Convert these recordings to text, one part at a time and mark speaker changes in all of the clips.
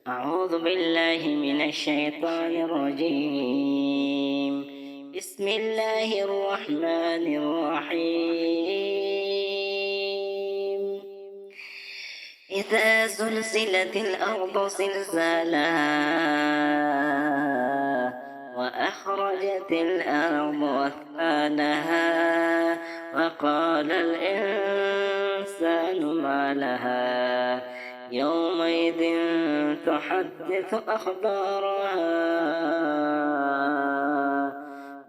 Speaker 1: أعوذ بالله من الشيطان الرجيم. بسم الله الرحمن الرحيم. إذا زلزلت الأرض زلزالها وأخرجت الأرض أثقالها وقال الإنسان ما لها يومئذ تحدث أخبارها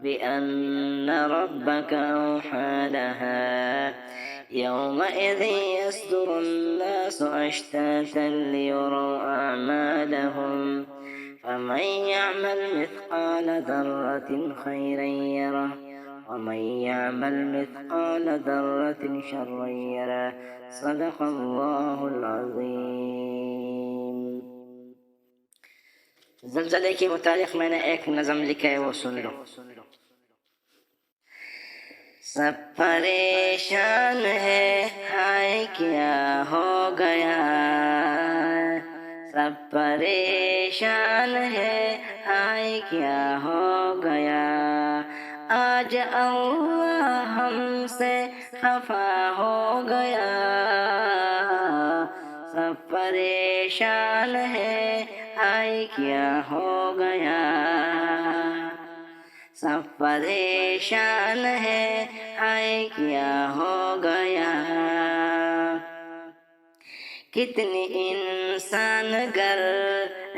Speaker 1: بأن ربك أوحى لها يومئذ يصدر الناس أشتاتا ليروا أعمالهم فمن يعمل مثقال ذرة خيرا يره ومن يعمل مثقال ذرة شرا يره. صدق اللہ العظیم. زلزلے کے متعلق میں نے ایک نظم لکھا ہے، وہ سن لو. سب پریشان ہے، ہائے کیا ہو گیا. سب پریشان ہے، ہائے کیا ہو گیا. آج اللہ ہم سے خفا ہو گیا. سب پریشان ہے، ہائے کیا ہو گیا. سب پریشان ہے، ہائے کیا ہو گیا. کتنی انسان گر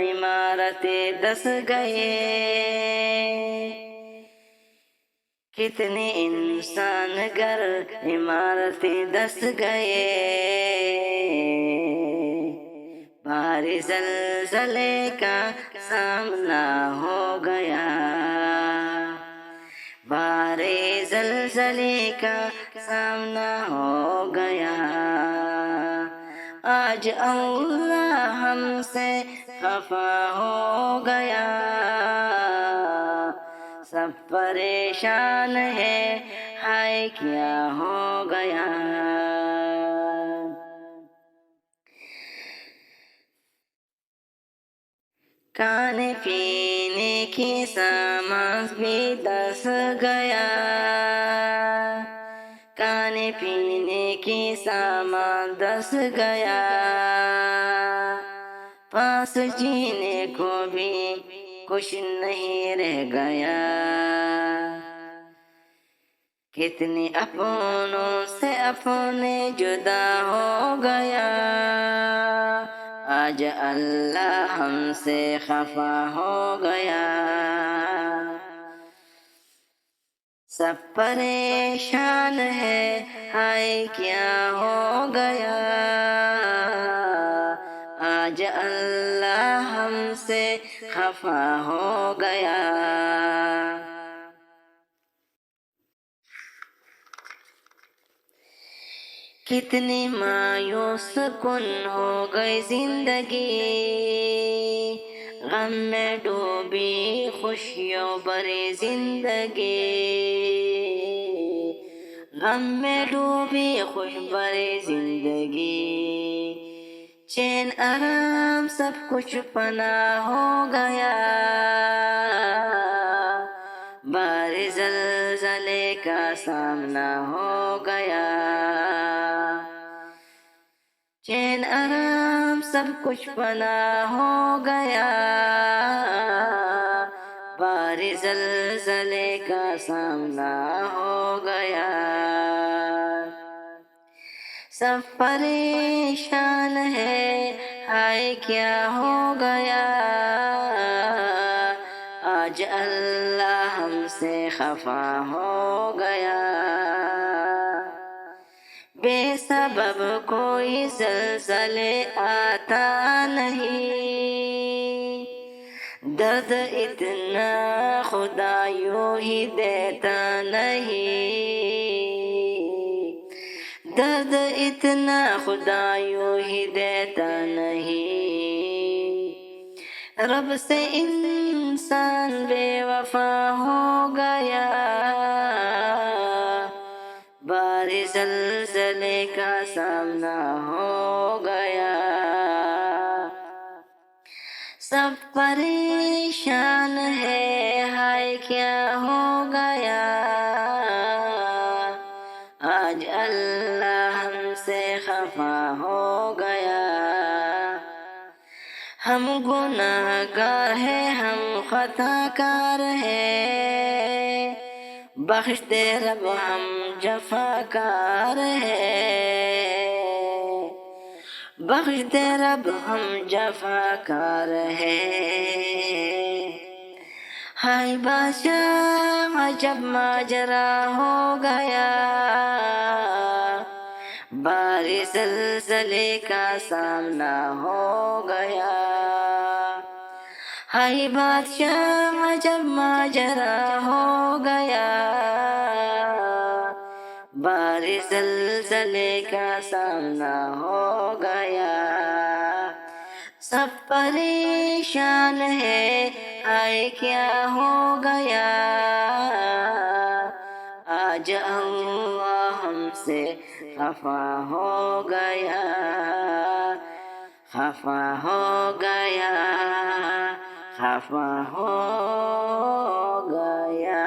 Speaker 1: عمارتیں دس گئے. کتنے انسان گر عمارتیں دس گئے. بھاری زلزلے کا سامنا ہو گیا. بھاری زلزلے کا سامنا ہو گیا. آج اللہ ہم سے خفا ہو گیا. سب پریشان ہے، ہائے کیا ہو گیا. کھانے پینے کی سامان بھی دس گیا. کھانے پینے کی سامان دس گیا. پاس جینے کو بھی کچھ نہیں رہ گیا. کتنی اپنوں سے اپنے جدا ہو گیا. آج اللہ ہم سے خفا ہو گیا. سب پریشان ہے، ہائے کیا ہو گیا. آج اللہ ہم سے خفا ہو گیا. کتنی مایوس کن ہو گئی زندگی. غم میں ڈوبی خوشیوں بھری زندگی. غم میں ڈوبی خوش بھری زندگی. چین آرام سب کچھ پناہ ہو گیا. بھاری زلزلے کا سامنا ہو گیا. چین آرام سب کچھ پناہ ہو گیا. بھاری زلزلے کا سامنا ہو گیا. سب پریشان ہے، ہائے کیا ہو گیا. آج اللہ ہم سے خفا ہو گیا. بے سبب کوئی زلزلے آتا نہیں. درد اتنا خدا یوں ہی دیتا نہیں. درد اتنا خدا یوں ہی دیتا نہیں. رب سے انسان بے وفا ہو گیا. بھاری زلزلے کا سامنا ہو گیا. سب پریشان ہے، ہائے کیا ہو گیا، آج اللہ ہم سے خفا ہو گیا۔ ہم گناہ گار ہیں، ہم خطا کار ہیں، بخش دے رب ہم جفا کار ہیں، بخش دے رب ہم جفا کار ہیں۔ ہائے بادشاہ عجب ماجرا ہو گیا، باری زلزلے کا سامنا ہو گیا۔ ہائے بادشاہ عجب ماجرا ہو گیا، باری زلزلے کا سامنا ہو گیا۔ سب پریشان ہے، ہائے کیا ہو گیا، آج اللہ ہم سے خفا ہو گیا، خفا ہو گیا، خفا ہو گیا۔